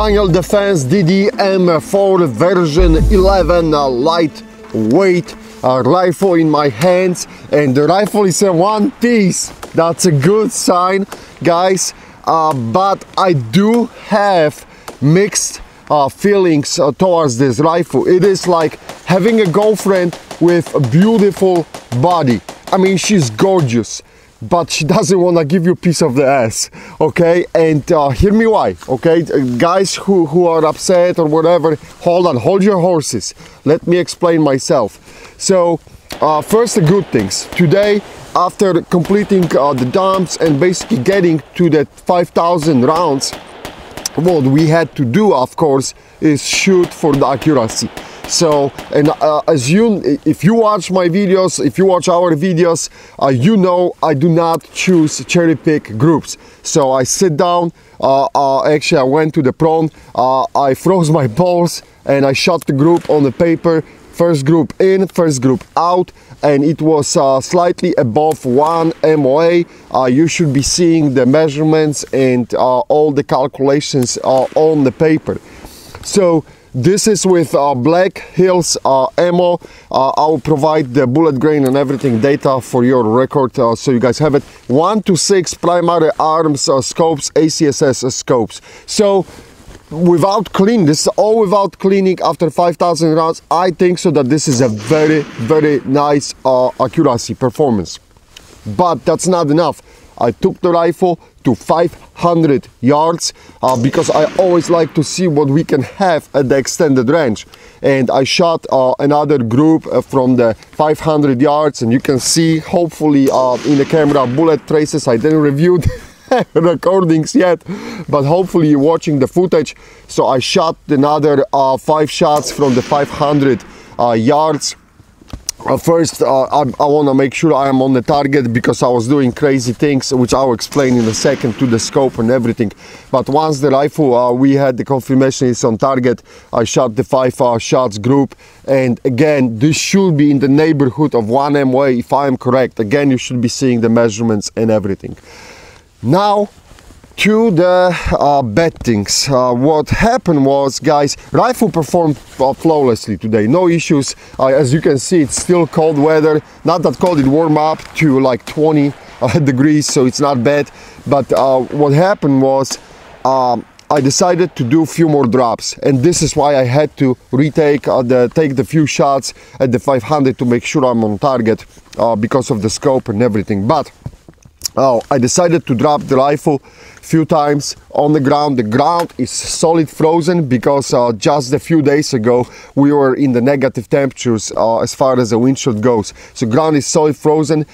Daniel Defense DD M4 version 11 lightweight rifle in my hands, and the rifle is a one piece. That's a good sign, guys, but I do have mixed feelings towards this rifle. It is like having a girlfriend with a beautiful body. I mean, she's gorgeous, but she doesn't want to give you a piece of the ass, okay? And hear me why, okay? Guys who are upset or whatever, hold on, hold your horses. Let me explain myself. So, first, the good things. Today, after completing the dumps and basically getting to that 5,000 rounds, what we had to do, of course, is shoot for the accuracy. So, and if you watch my videos, if you watch our videos, you know I do not choose cherry pick groups. So I sit down, actually I went to the prone, I froze my balls and I shot the group on the paper. First group in, first group out, and it was slightly above 1 MOA. You should be seeing the measurements and all the calculations on the paper. So this is with Black Hills ammo. I will provide the bullet grain and everything data for your record, so you guys have it. 1 to 6 primary arms scopes, ACSS scopes. So without cleaning, this is all without cleaning after 5,000 rounds. I think so that this is a very, very nice accuracy performance. But that's not enough. I took the rifle to 500 yards because I always like to see what we can have at the extended range. And I shot another group from the 500 yards, and you can see hopefully in the camera bullet traces. I didn't review the recordings yet, but hopefully you're watching the footage. So I shot another 5 shots from the 500 yards. First, I want to make sure I am on the target because I was doing crazy things, which I'll explain in a second, to the scope and everything. But once the rifle, we had the confirmation is on target, I shot the 5 shots group. And again, this should be in the neighborhood of 1 MOA, if I am correct. Again, you should be seeing the measurements and everything. Now, to the bad things. What happened was, guys, rifle performed flawlessly today, no issues. As you can see, it's still cold weather, not that cold, it warmed up to like 20 degrees, so it's not bad. But what happened was I decided to do a few more drops, and this is why I had to retake take the few shots at the 500 to make sure I'm on target because of the scope and everything. But I decided to drop the rifle a few times on the ground. The ground is solid frozen because just a few days ago we were in the negative temperatures as far as the windshield goes. So ground is solid frozen.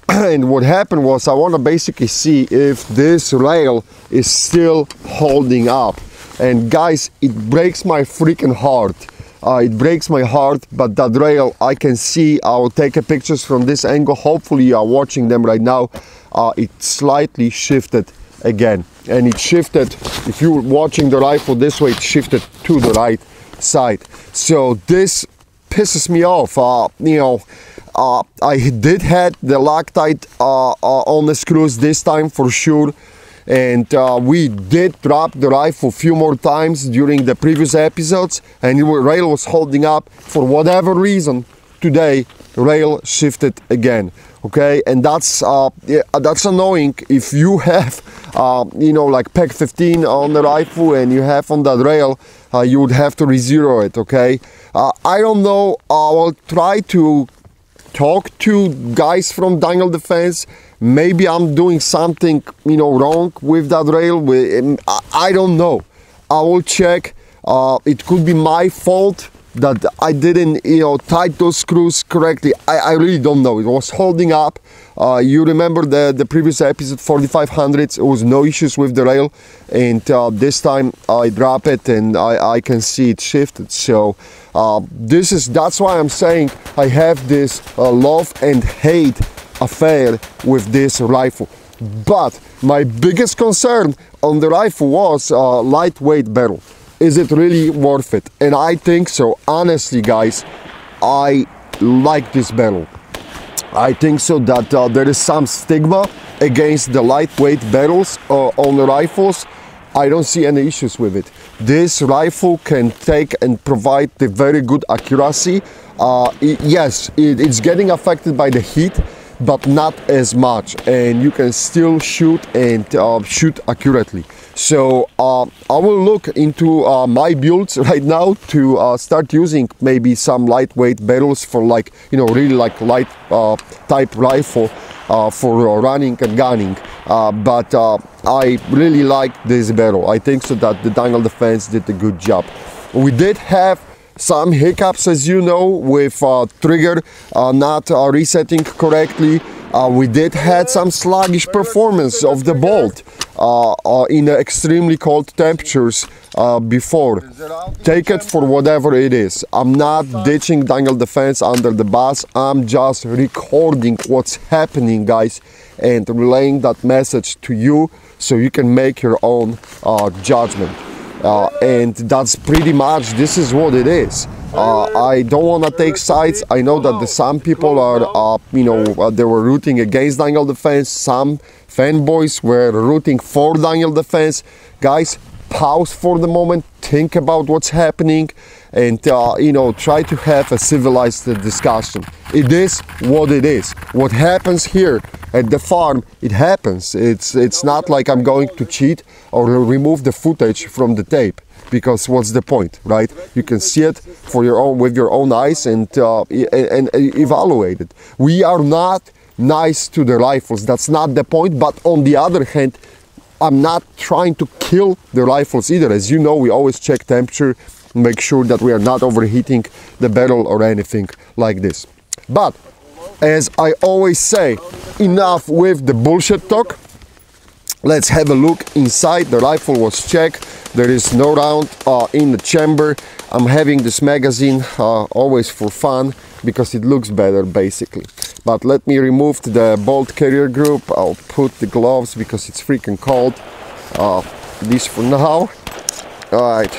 And what happened was I want to basically see if this rail is still holding up. And guys, it breaks my freaking heart. It breaks my heart, but that rail I can see. I will take pictures from this angle. Hopefully you are watching them right now. It slightly shifted again, and it shifted, if you're watching the rifle this way, it shifted to the right side. So this pisses me off. You know, I did have the Loctite on the screws this time for sure. And we did drop the rifle a few more times during the previous episodes, and the rail was holding up. For whatever reason, today rail shifted again. Okay, and that's annoying. If you have you know, like PEG 15 on the rifle and you have on that rail, you would have to re-zero it. Okay, I don't know. I will try to talk to guys from Daniel Defense. Maybe I'm doing something, you know, wrong with that rail. I don't know. I will check. It could be my fault that I didn't, you know, tight those screws correctly. I really don't know. It was holding up. You remember the previous episode 4500s, it was no issues with the rail, and this time I drop it and I can see it shifted. So that's why I'm saying I have this love and hate affair with this rifle. But my biggest concern on the rifle was lightweight barrel. Is it really worth it? And I think so. Honestly, guys, I like this barrel. I think so that there is some stigma against the lightweight barrels on the rifles. I don't see any issues with it. this rifle can take and provide the very good accuracy. Yes, it's getting affected by the heat, but not as much, and you can still shoot and shoot accurately. So I will look into my builds right now to start using maybe some lightweight barrels for, like, you know, really like light type rifle for running and gunning. But I really like this barrel. I think so that the Dangle Defense did a good job. We did have some hiccups, as you know, with trigger not resetting correctly. We did had some sluggish performance of the bolt in extremely cold temperatures before. Take it for whatever it is. I'm not ditching Dangle Defense under the bus. I'm just recording what's happening, guys, and relaying that message to you so you can make your own judgment. And that's pretty much, this is what it is. I don't want to take sides. I know that some people are, you know, they were rooting against Dangle Defense. Some fanboys were rooting for Dangle Defense. Guys, pause for the moment, think about what's happening, and you know, try to have a civilized discussion. It is what it is. What happens here at the farm, it happens. It's not like I'm going to cheat or remove the footage from the tape, because what's the point, right? You can see it for your own, with your own eyes, and evaluate it. We are not nice to the rifles, that's not the point. But on the other hand, I'm not trying to kill the rifles either. As you know, we always check temperature, make sure that we are not overheating the barrel or anything like this. But as I always say, enough with the bullshit talk. Let's have a look inside. The rifle was checked. There is no round in the chamber. I'm having this magazine always for fun, because it looks better basically. But let me remove the bolt carrier group. I'll put the gloves because it's freaking cold. This for now. Alright,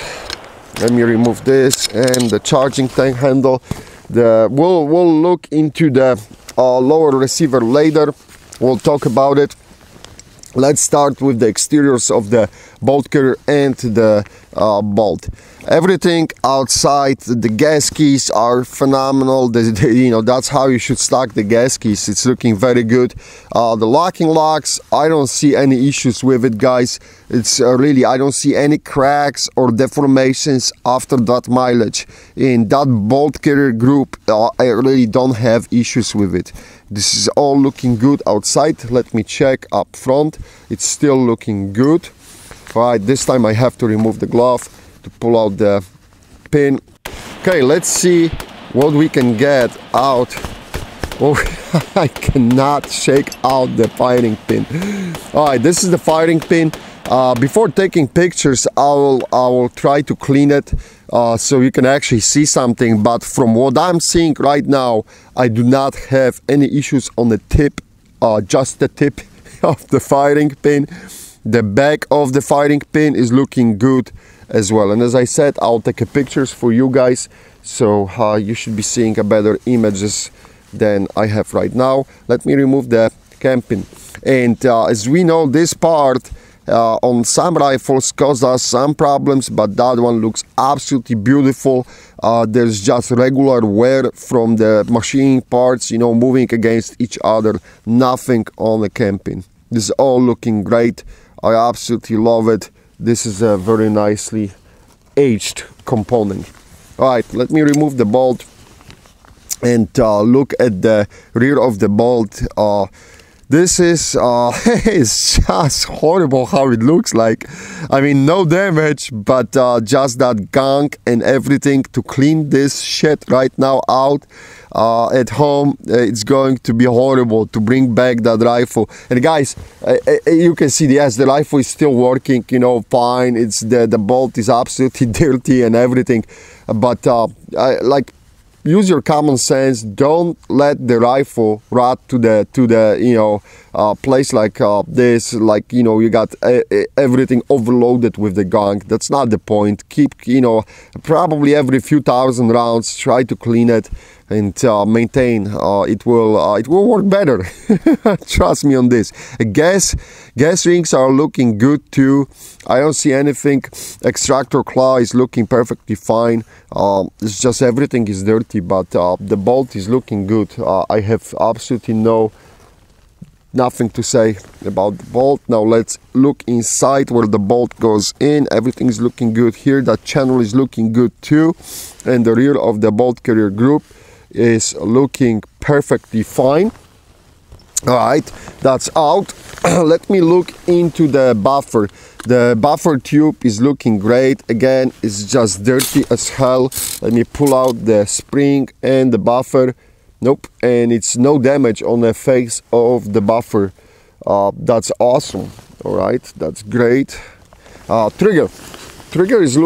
let me remove this and the charging tank handle. We'll look into the lower receiver later. We'll talk about it. Let's start with the exteriors of the bolt carrier and the bolt. Everything outside, the gas keys are phenomenal. You know, that's how you should stock the gas keys. It's looking very good. The locking locks, I don't see any issues with it, guys. It's really, I don't see any cracks or deformations after that mileage. In that bolt carrier group, I really don't have issues with it. This is all looking good outside. Let me check up front. It's still looking good. All right, this time I have to remove the glove to pull out the pin. Okay, let's see what we can get out. Oh, I cannot shake out the firing pin. All right, this is the firing pin. Before taking pictures, I will try to clean it so you can actually see something. But from what I'm seeing right now, I do not have any issues on the tip, just the tip of the firing pin. The back of the firing pin is looking good as well. And as I said, I'll take a pictures for you guys, so you should be seeing a better images than I have right now. Let me remove the cam pin. And as we know, this part on some rifles caused us some problems, but that one looks absolutely beautiful. There's just regular wear from the machining parts, you know, moving against each other. Nothing on the cam pin. This is all looking great. I absolutely love it. This is a very nicely aged component. Alright, let me remove the bolt and look at the rear of the bolt. This is it's just horrible how it looks like. I mean, no damage, but just that gunk and everything. To clean this shit right now out at home, it's going to be horrible to bring back that rifle. And guys, you can see, yes, the rifle is still working, you know, fine. It's the bolt is absolutely dirty and everything, but like, use your common sense. Don't let the rifle rot to the you know, place like this, like, you know, you got everything overloaded with the gunk. That's not the point. Keep, you know, probably every few thousand rounds, try to clean it and maintain. It will work better. Trust me on this. Gas rings are looking good too. I don't see anything. Extractor claw is looking perfectly fine. It's just everything is dirty, but the bolt is looking good. I have absolutely nothing to say about the bolt. Now let's look inside where the bolt goes in. Everything is looking good here. That channel is looking good too, and the rear of the bolt carrier group is looking perfectly fine. All right, that's out. Let me look into the buffer. The buffer tube is looking great. Again, it's just dirty as hell. Let me pull out the spring and the buffer. Nope, and it's no damage on the face of the buffer. That's awesome. All right, that's great. Trigger is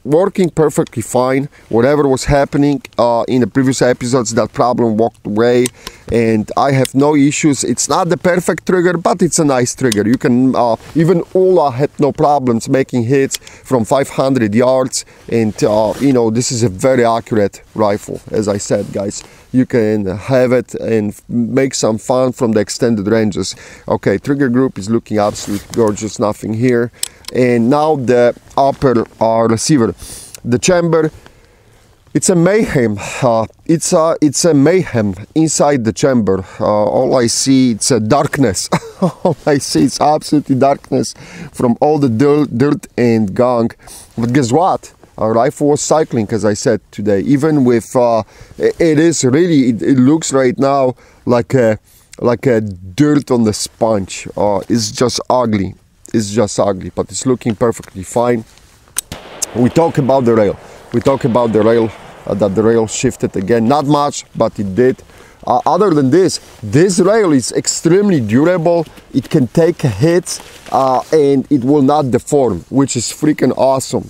working perfectly fine. Whatever was happening in the previous episodes, that problem walked away, and I have no issues. It's not the perfect trigger, but it's a nice trigger. You can even Ula had no problems making hits from 500 yards, and you know, this is a very accurate rifle. As I said, guys, you can have it and make some fun from the extended ranges. Okay, trigger group is looking absolutely gorgeous. Nothing here. And now the upper receiver, the chamber, it's a mayhem. It's a mayhem inside the chamber. All I see, it's a darkness. All I see is absolutely darkness from all the dirt and gunk. But guess what? Our rifle was cycling, as I said today. Even with it looks right now like a dirt on the sponge. It's just ugly. It's just ugly, but it's looking perfectly fine. We talk about the rail. We talk about the rail, that the rail shifted again. Not much, but it did. Other than this rail is extremely durable. It can take hits and it will not deform, which is freaking awesome.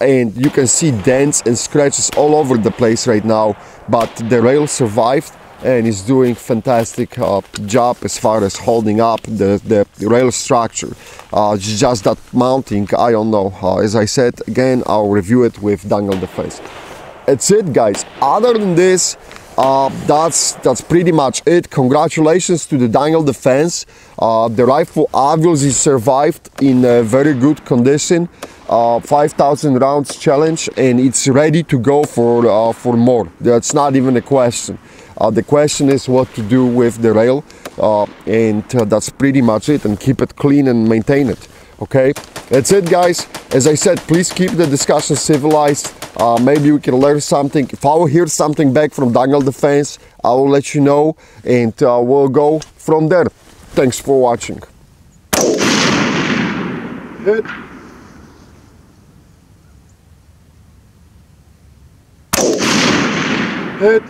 And you can see dents and scratches all over the place right now, but the rail survived and is doing fantastic job as far as holding up the rail structure. Just that mounting, I don't know. As I said, again, I'll review it with Dangle Defense. That's it, guys. Other than this, that's pretty much it. Congratulations to the Dangle Defense. The rifle obviously survived in a very good condition. 5,000 rounds challenge, and it's ready to go for more. That's not even a question. The question is what to do with the rail, and that's pretty much it, and keep it clean and maintain it. Okay, that's it, guys. As I said, please keep the discussion civilized. Maybe we can learn something. If I will hear something back from Dangle Defense, I will let you know, and we'll go from there. Thanks for watching. Hit. Hit.